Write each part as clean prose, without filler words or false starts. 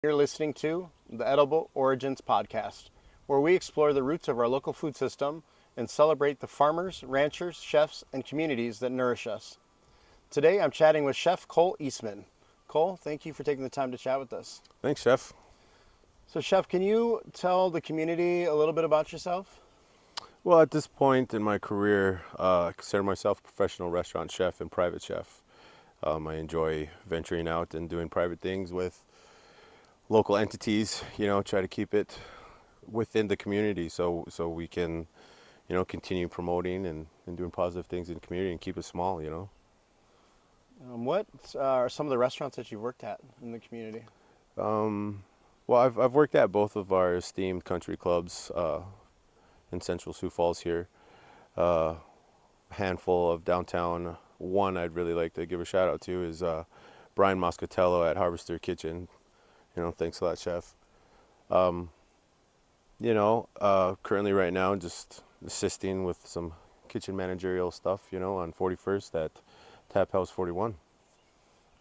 You're listening to the Edible Origins Podcast, where we explore the roots of our local food system and celebrate the farmers, ranchers, chefs, and communities that nourish us. Today I'm chatting with Chef Koel Eastman. Cole, thank you for taking the time to chat with us. Thanks, Chef. So, Chef, can you tell the community a little bit about yourself? Well, at this point in my career, I consider myself a professional restaurant chef and private chef. I enjoy venturing out and doing private things with local entities, try to keep it within the community so we can, continue promoting and doing positive things in the community and keep it small. What are some of the restaurants that you've worked at in the community? Well, I've worked at both of our esteemed country clubs in central Sioux Falls here. Handful of downtown. One I'd really like to give a shout out to is Brian Moscatello at Harvester Kitchen. Thanks a lot, Chef. Currently right now just assisting with some kitchen managerial stuff, on 41st at Tap House 41.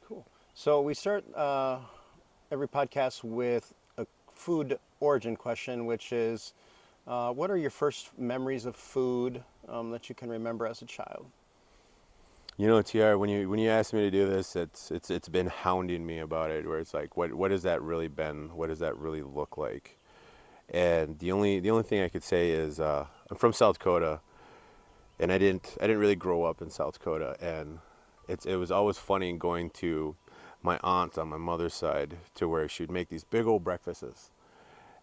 Cool. So we start every podcast with a food origin question, which is, what are your first memories of food that you can remember as a child? T.R., when you asked me to do this, it's been hounding me about it. Where it's like, what has that really been? What does that really look like? And the only thing I could say is I'm from South Dakota, and I didn't really grow up in South Dakota, and it was always funny going to my aunt on my mother's side to where she'd make these big old breakfasts,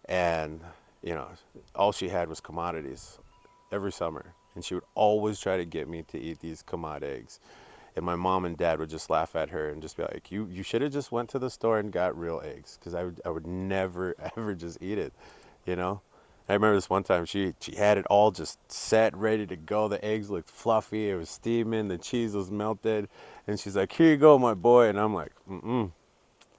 and all she had was commodities every summer, and she would always try to get me to eat these commodity eggs. And my mom and dad would just laugh at her and just be like, you should have just went to the store and got real eggs, because I would never ever just eat it, you know. I remember this one time she had it all just set, ready to go. The eggs looked fluffy, it was steaming, the cheese was melted, and she's like, here you go, my boy. And I'm like, mm-mm.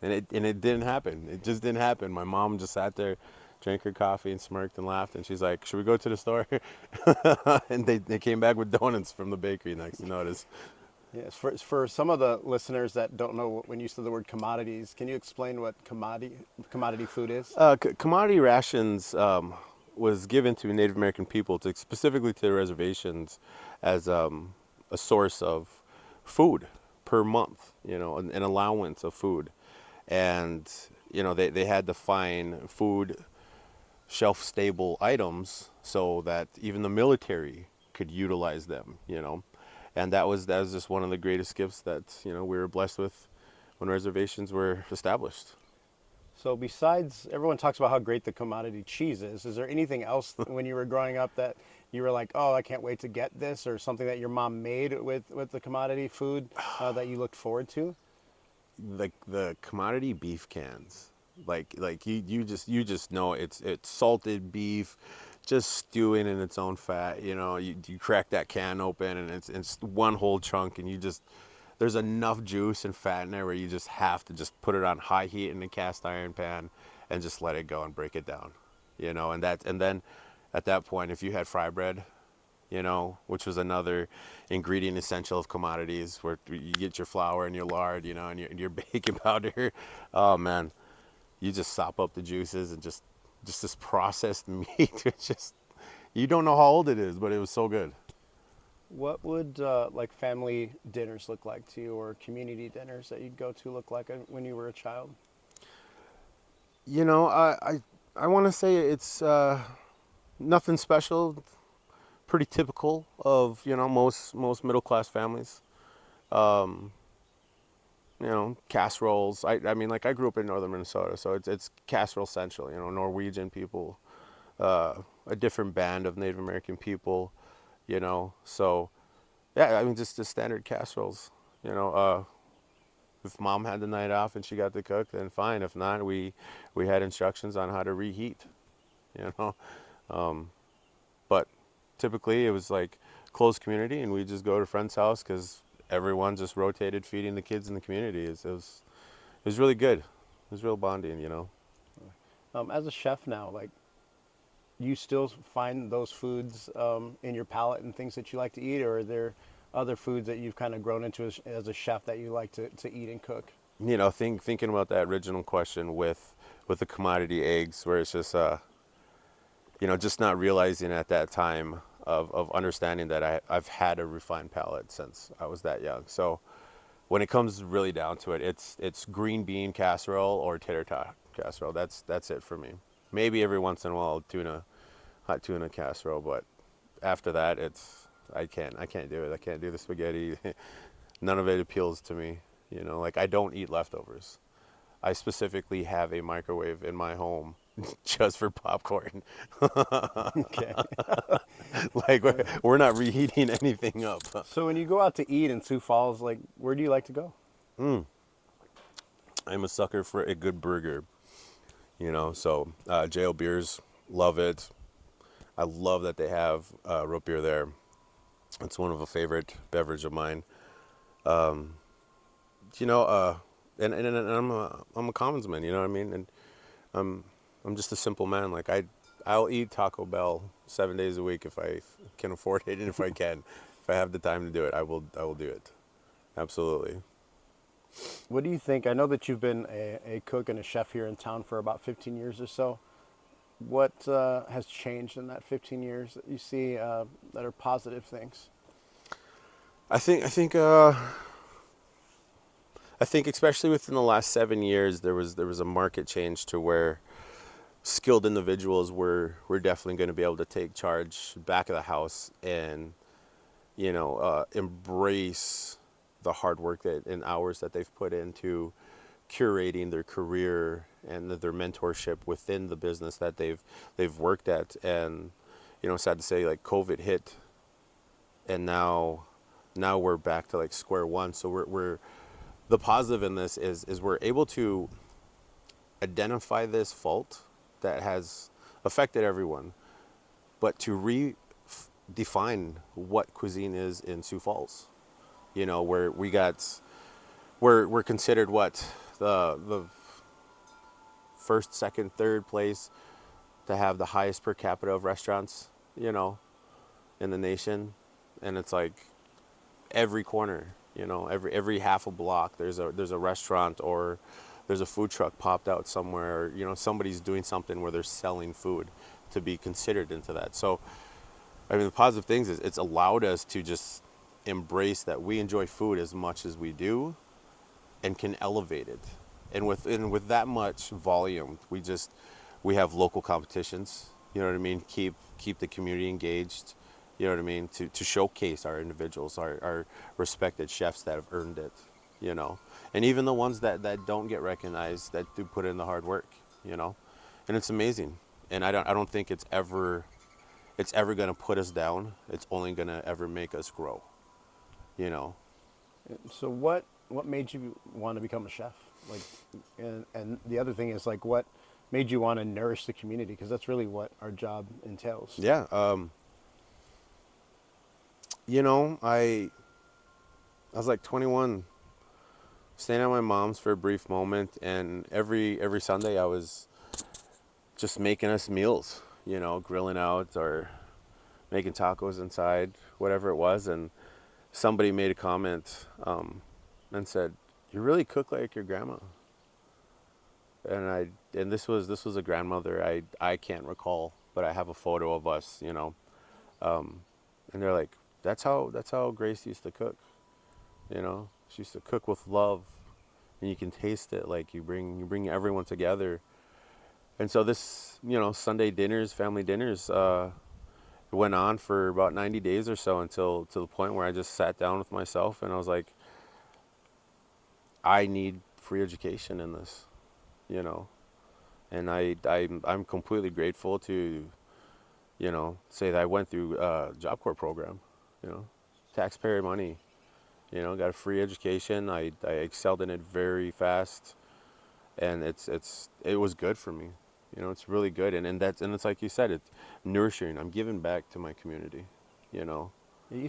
And it didn't happen. It just didn't happen. My mom just sat there, drank her coffee and smirked and laughed, and she's like, should we go to the store? And they came back with donuts from the bakery next to notice. Yes, for some of the listeners that don't know when you said the word commodities, can you explain what commodity food is? Commodity rations was given to Native American people, specifically to the reservations, as a source of food per month, an allowance of food. And, they had to find food shelf stable items so that even the military could utilize them. And that was just one of the greatest gifts that, we were blessed with when reservations were established. So besides, everyone talks about how great the commodity cheese is there anything else when you were growing up that you were like, oh, I can't wait to get this, or something that your mom made with the commodity food that you looked forward to? The commodity beef cans, like you just know it's salted beef, just stewing in its own fat. You crack that can open and it's one whole chunk, and there's enough juice and fat in there where you just have to just put it on high heat in a cast iron pan and just let it go and break it down. And then at that point, if you had fry bread, which was another ingredient essential of commodities, where you get your flour and your lard, and your baking powder. Oh man, you just sop up the juices and just this processed meat. It's just, you don't know how old it is, but it was so good. What would like family dinners look like to you, or community dinners that you'd go to look like when you were a child? I want to say it's nothing special, pretty typical of most middle class families. Um, Casseroles. I mean, like, I grew up in northern Minnesota, so it's casserole central. Norwegian people, a different band of Native American people. So yeah, I mean, just the standard casseroles. If mom had the night off and she got to cook, then fine. If not, we had instructions on how to reheat. You know, um, but typically it was like close community, and we just go to a friend's house because everyone just rotated feeding the kids in the community. It was really good. It was real bonding. As a chef now, like, you still find those foods in your palate and things that you like to eat, or are there other foods that you've kind of grown into as a chef that you like to eat and cook? Thinking about that original question with with the commodity eggs, where it's just just not realizing at that time of understanding that I've had a refined palate since I was that young. So when it comes really down to it, it's green bean casserole or tater tot casserole. That's it for me. Maybe every once in a while hot tuna casserole, but after that I can't do it. I can't do the spaghetti. None of it appeals to me. Like I don't eat leftovers. I specifically have a microwave in my home just for popcorn. Okay. Like we're not reheating anything up. So when you go out to eat in Sioux Falls, like where do you like to go? I'm a sucker for a good burger. So JL Beers, love it. I love that they have root beer there. It's one of a favorite beverage of mine. You know, and I'm a commonsman. You know what I mean? And I'm just a simple man. Like I'll eat Taco Bell 7 days a week if I can afford it, and if I can, if I have the time to do it, I will do it. Absolutely. What do you think? I know that you've been a cook and a chef here in town for about 15 years or so. What has changed in that 15 years that you see that are positive things? I think especially within the last 7 years, there was a market change to where skilled individuals were definitely going to be able to take charge back of the house and embrace the hard work and hours that they've put into curating their career and their mentorship within the business that they've worked at. And sad to say, like COVID hit, and now we're back to like square one. So we're the positive in this is we're able to identify this fault that has affected everyone, but to redefine what cuisine is in Sioux Falls. Where we're considered what the first, second, third place to have the highest per capita of restaurants, in the nation. And it's like every corner, every half a block there's a restaurant, or there's a food truck popped out somewhere, or somebody's doing something where they're selling food to be considered into that. So I mean, the positive things is it's allowed us to just embrace that we enjoy food as much as we do and can elevate it. And with that much volume, we have local competitions, you know what I mean? Keep the community engaged, you know what I mean? To showcase our individuals, our respected chefs that have earned it, And even the ones that don't get recognized, that do put in the hard work, And it's amazing. And I don't think it's ever going to put us down. It's only going to ever make us grow, So what made you want to become a chef? Like, and the other thing is like, what made you want to nourish the community? Because that's really what our job entails. Yeah. I was like 21, staying at my mom's for a brief moment, and every Sunday I was just making us meals, grilling out or making tacos inside, whatever it was. And somebody made a comment and said, "You really cook like your grandma." And this was a grandmother. I can't recall, but I have a photo of us, and they're like, that's how Grace used to cook. She used to cook with love, and you can taste it. Like you bring everyone together. And so this, Sunday dinners, family dinners, went on for about 90 days or so, until to the point where I just sat down with myself and I was like, I need free education in this, and I'm completely grateful to, say that I went through a Job Corps program, taxpayer money, got a free education. I excelled in it very fast, and it was good for me. It's really good, and it's like you said, it's nourishing. I'm giving back to my community. You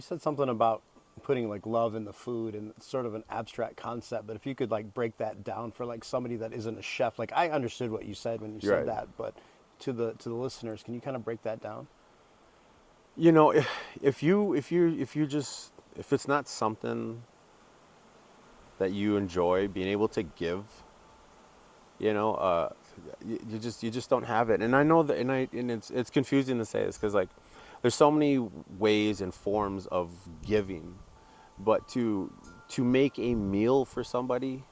said something about putting like love in the food, and it's sort of an abstract concept, but if you could like break that down for like somebody that isn't a chef, like I understood what you said when you said Right. that, but to the listeners, can you kind of break that down? If it's not something that you enjoy being able to give, you know, uh, you just don't have it. And I know that, and it's confusing to say this because like there's so many ways and forms of giving, but to make a meal for somebody,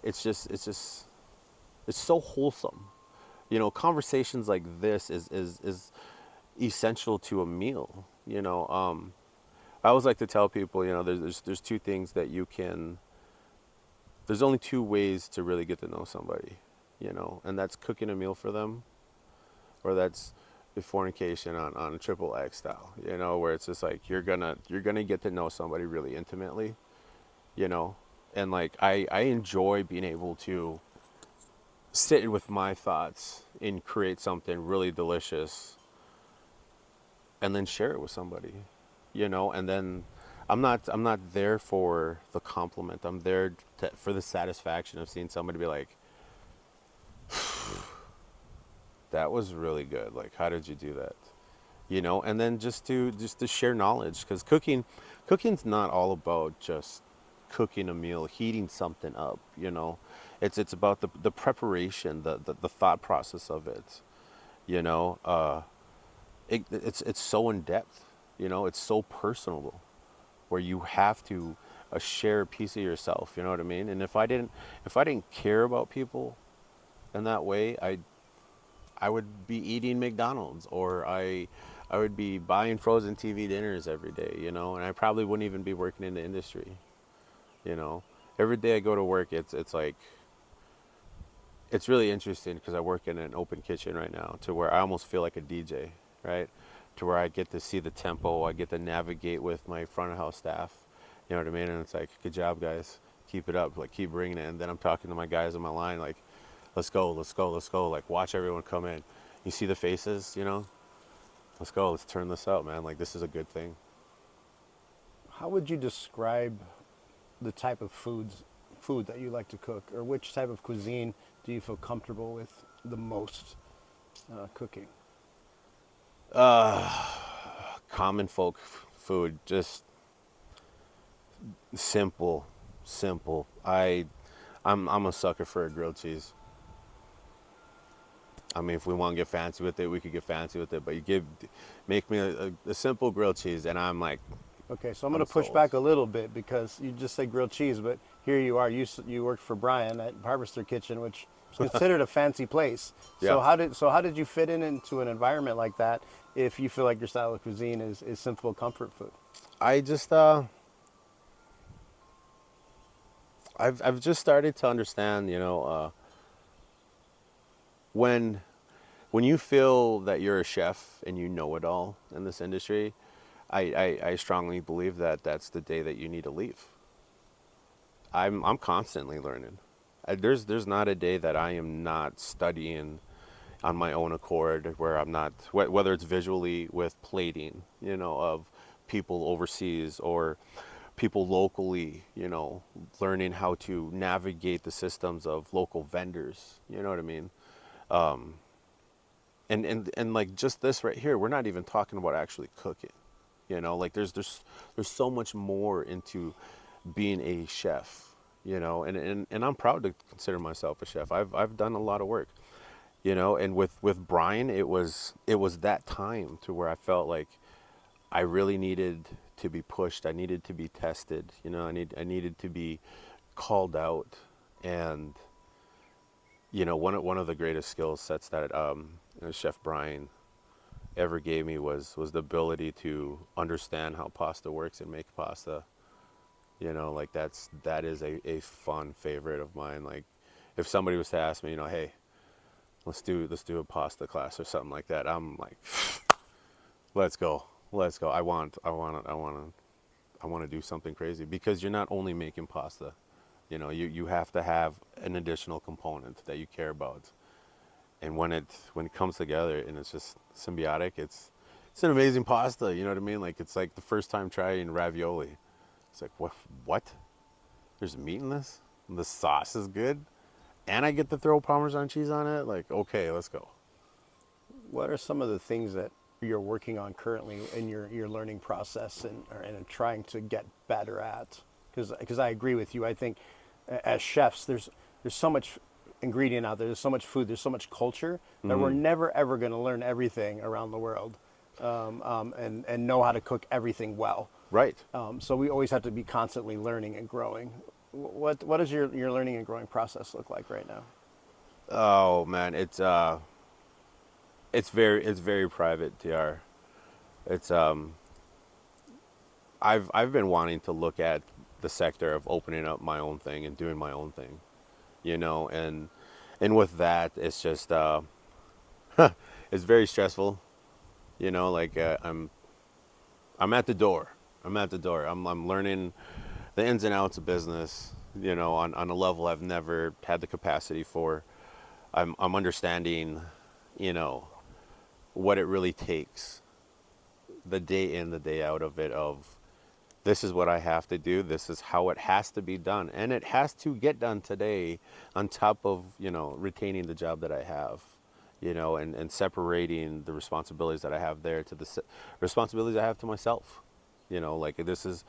it's so wholesome. You know, conversations like this is essential to a meal. I always like to tell people, there's two things that you can. There's only two ways to really get to know somebody, and that's cooking a meal for them, or that's the fornication on triple X style, where it's just like you're gonna get to know somebody really intimately, you know, and like I enjoy being able to sit with my thoughts and create something really delicious and then share it with somebody, and then I'm not there for the compliment. I'm there for the satisfaction of seeing somebody be like, that was really good. Like, how did you do that? And then just to share knowledge, because cooking's not all about just cooking a meal, heating something up. It's about the preparation, the thought process of it. You know, it's so in depth. It's so personable, where you have to share a piece of yourself. You know what I mean? And if I didn't care about people in that way, I would be eating McDonald's, or I would be buying frozen TV dinners every day, and I probably wouldn't even be working in the industry. you know every day I go to work, it's like, it's really interesting because I work in an open kitchen right now, to where I almost feel like a DJ, right? To where I get to see the tempo, I get to navigate with my front of house staff, you know what I mean? And it's like, good job guys, keep it up, like keep bringing it. And then I'm talking to my guys on my line, like, let's go, let's go, let's go, like watch everyone come in, you see the faces, let's go, let's turn this out, man, like this is a good thing. How would you describe the type of food that you like to cook, or which type of cuisine do you feel comfortable with the most cooking? Common folk food, just simple, simple. I'm a sucker for a grilled cheese. I mean, if we want to get fancy with it, we could get fancy with it. But make me a simple grilled cheese, and I'm like, Okay, so I'm going I'm to push sold. back a little bit, because you just say grilled cheese, but here you are. You worked for Brian at Harvester Kitchen, which is considered a fancy place. Yeah. So how did you fit into an environment like that, if you feel like your style of cuisine is simple comfort food? I just I've just started to understand, when when you feel that you're a chef and you know it all in this industry, I strongly believe that that's the day that you need to leave. I'm constantly learning. There's not a day that I am not studying on my own accord, where I'm not, whether it's visually with plating, of people overseas, or people locally, learning how to navigate the systems of local vendors. You know what I mean? And like, just this right here, we're not even talking about actually cooking. Like there's so much more into being a chef. And I'm proud to consider myself a chef. I've done a lot of work. And with Brian, it was that time to where I felt like I really needed to be pushed. I needed to be tested. I needed to be called out. And one of the greatest skill sets that Chef Brian ever gave me was the ability to understand how pasta works and make pasta. Like that is a fun favorite of mine. Like, if somebody was to ask me, hey, let's do a pasta class or something like that, I'm like, let's go, let's go. I want to do something crazy, because you're not only making pasta. You have to have an additional component that you care about. And when it comes together and it's just symbiotic, it's an amazing pasta. You know what I mean? Like, it's like the first time trying ravioli. It's like, what? There's meat in this? And the sauce is good? And I get to throw Parmesan cheese on it? Like, okay, let's go. What are some of the things that you're working on currently in your learning process, and trying to get better at? Because I agree with you. I think as chefs, there's so much ingredient out there. There's so much food. There's so much culture that we're Mm-hmm. never ever going to learn everything around the world, and know how to cook everything well. Right. So we always have to be constantly learning and growing. What does your learning and growing process look like right now? Oh man, it's very private, TR. It's I've been wanting to look at the sector of opening up my own thing and doing my own thing, and with that, it's just it's very stressful, like I'm at the door. I'm at the door. I'm learning the ins and outs of business, on a level I've never had the capacity for. I'm understanding, you know, what it really takes, the day in, the day out of it, of this is what I have to do, this is how it has to be done. And it has to get done today on top of, retaining the job that I have, and separating the responsibilities that I have there to the responsibilities I have to myself. Like this is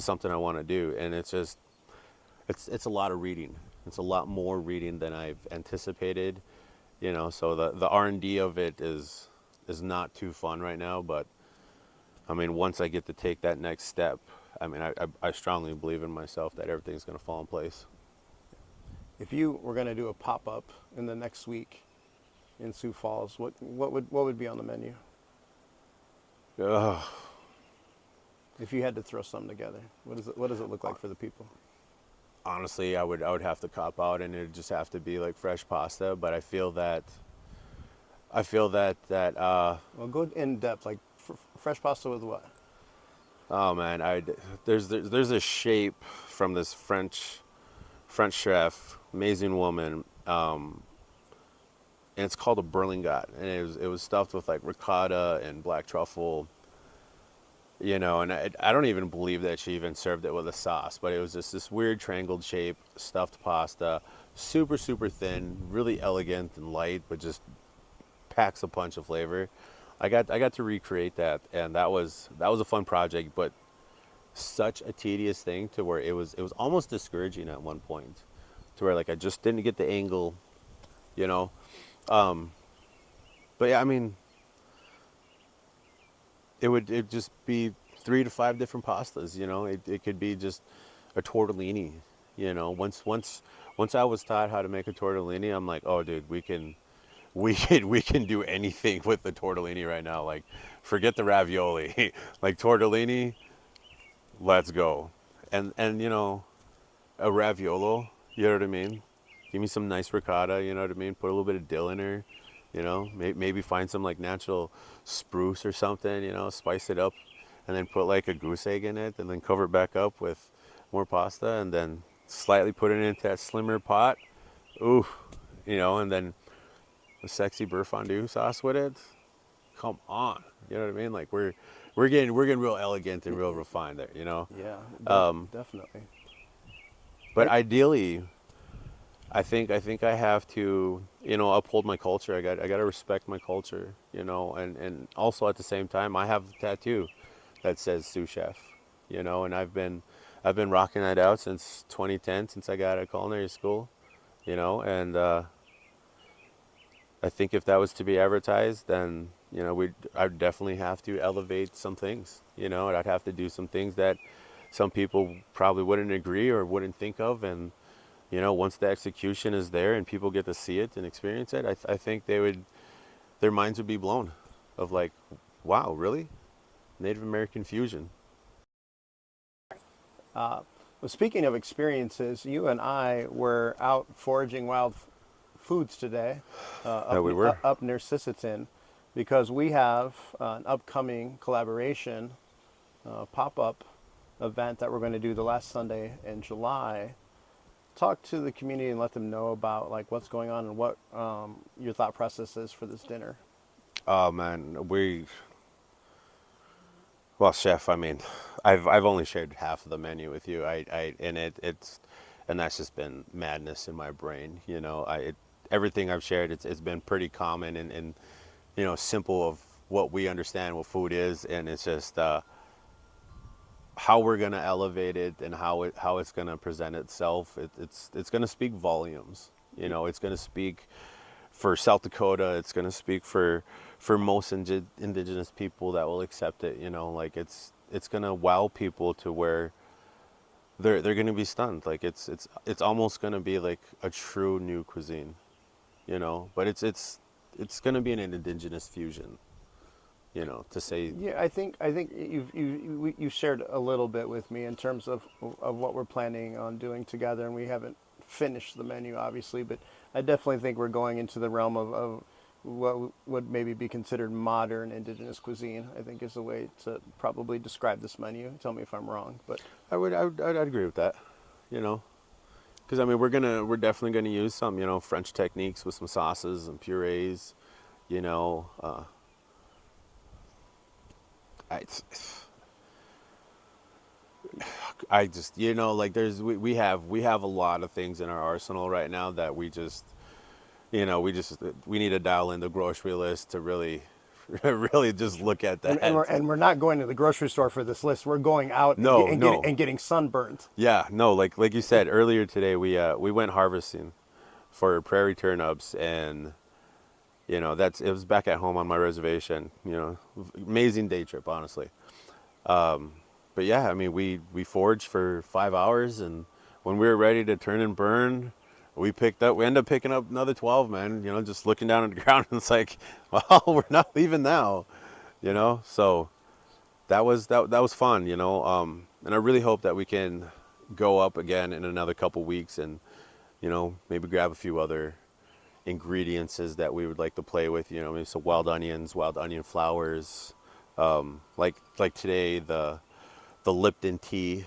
something I want to do, and it's a lot of reading. It's a lot more reading than I've anticipated. So the R&D of it is not too fun right now, but I mean, once I get to take that next step, I mean, I strongly believe in myself that everything's going to fall in place. If you were going to do a pop up in the next week in Sioux Falls, what would be on the menu? Ugh. If you had to throw something together, what does it look like for the people? Honestly, I would have to cop out, and it'd just have to be like fresh pasta. But I feel that Well, go in depth, like fresh pasta with what? oh man, there's a shape from this French chef, amazing woman, and it's called a berlingot, and it was stuffed with like ricotta and black truffle, and I don't even believe that she even served it with a sauce, but it was just this weird triangle shape, stuffed pasta, super super thin, really elegant and light, but just packs a punch of flavor. I got to recreate that, and that was a fun project, but such a tedious thing to where it was almost discouraging at one point, to where like I just didn't get the angle, you know. Um, but yeah, I mean, it just be 3 to 5 different pastas, It could be just a tortellini, Once I was taught how to make a tortellini, I'm like, oh, dude, we can do anything with the tortellini right now. Like, forget the ravioli, like tortellini, let's go. And a raviolo, you know what I mean? Give me some nice ricotta, you know what I mean? Put a little bit of dill in her, maybe find some like natural spruce or something, spice it up, and then put like a goose egg in it, and then cover it back up with more pasta, and then slightly put it into that slimmer pot. Ooh, and then a sexy beurre fondue sauce with it. Come on, you know what I mean? Like we're getting real elegant and real refined there. Yeah, definitely. But Right. ideally, I think I have to, uphold my culture. I got to respect my culture, and also at the same time, I have a tattoo that says sous chef, and I've been rocking that out since 2010, since I got out of culinary school, and I think if that was to be advertised, then I'd definitely have to elevate some things, and I'd have to do some things that some people probably wouldn't agree or wouldn't think of, and once the execution is there and people get to see it and experience it, I think their minds would be blown, of like, wow, really, Native American fusion. Well, speaking of experiences, you and I were out foraging wild foods today, That we were. up near Sisseton, because we have an upcoming collaboration pop up event that we're going to do the last Sunday in July. Talk to the community and let them know about like what's going on and what your thought process is for this dinner. Oh man, well, chef, I mean, I've only shared half of the menu with you. And that's just been madness in my brain. Everything I've shared, it's been pretty common and simple of what we understand what food is, and it's just how we're gonna elevate it and how it's gonna present itself. It's gonna speak volumes. You know, it's going to speak for South Dakota. It's going to speak for most indigenous people that will accept it. You know, like it's going to wow people to where they're going to be stunned. Like it's almost going to be like a true new cuisine. You know, but it's going to be an indigenous fusion. You know, to say Yeah, I think you shared a little bit with me in terms of what we're planning on doing together, and we haven't finished the menu obviously, but I definitely think we're going into the realm of what would maybe be considered modern indigenous cuisine. I think is a way to probably describe this menu. Tell me if I'm wrong, but I'd agree with that. You know, because I mean we're definitely gonna use some French techniques with some sauces and purees. You know, I I just like we have a lot of things in our arsenal right now that we need to dial in the grocery list to really really just look at and that. we're not going to the grocery store for this list. We're going out and, No, no. getting sunburned. Yeah, no, like you said earlier today, we went harvesting for prairie turnips, and it was back at home on my reservation. Amazing day trip, honestly. But yeah, I mean, we foraged for 5 hours, and when we were ready to turn and burn, we ended up picking up another 12, man. Just looking down at the ground, and it's like, well, we're not leaving now. So that was fun. And I really hope that we can go up again in another couple weeks, and maybe grab a few other ingredients that we would like to play with. Maybe some wild onions, wild onion flowers. Like today, the Lipton tea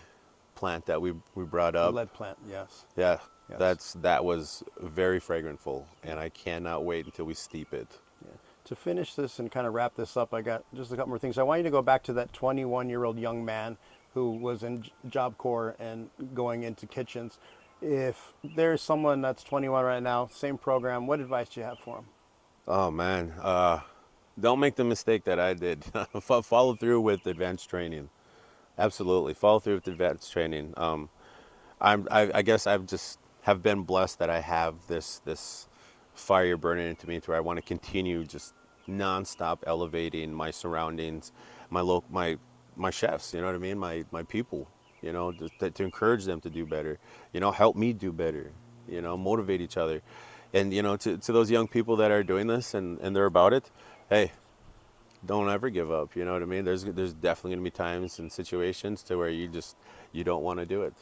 plant that we brought The up. lead plant, yes. Yeah, Yes. that was very fragrantful, and I cannot wait until we steep it. Yeah. To finish this and kind of wrap this up, I got just a couple more things. I want you to go back to that 21-year-old young man who was in Job Corps and going into kitchens. If there's someone that's 21 right now, same program, what advice do you have for him? Oh man, don't make the mistake that I did. Follow through with advanced training. Absolutely, follow through with advanced training. I guess I've just have been blessed that I have this fire burning into me to where I want to continue just nonstop elevating my surroundings, my chefs. You know what I mean? My people. Just to encourage them to do better. Help me do better. Motivate each other. And to those young people that are doing this and they're about it, hey, don't ever give up. You know what I mean? There's definitely going to be times and situations to where you don't want to do it,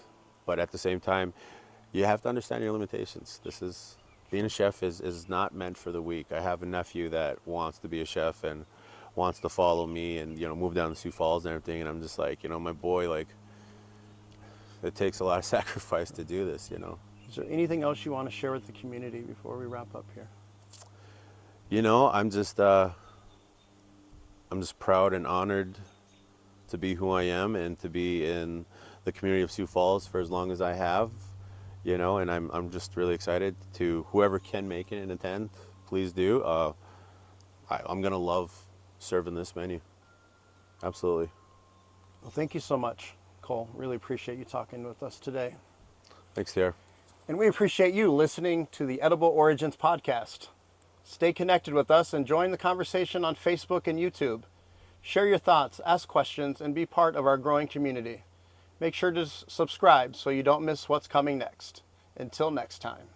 but at the same time, you have to understand your limitations. Being a chef is not meant for the weak. I have a nephew that wants to be a chef and wants to follow me and move down to Sioux Falls and everything, and I'm just like, my boy, like, it takes a lot of sacrifice to do this. Is there anything else you want to share with the community before we wrap up here? I'm just proud and honored to be who I am and to be in the community of Sioux Falls for as long as I have, and I'm just really excited to whoever can make it and attend, please do. I'm gonna love serving this menu. Absolutely. Well, thank you so much, Cole. Really appreciate you talking with us today. Thanks, T.R. And we appreciate you listening to the Edible Origins podcast. Stay connected with us and join the conversation on Facebook and YouTube. Share your thoughts, ask questions, and be part of our growing community. Make sure to subscribe so you don't miss what's coming next. Until next time.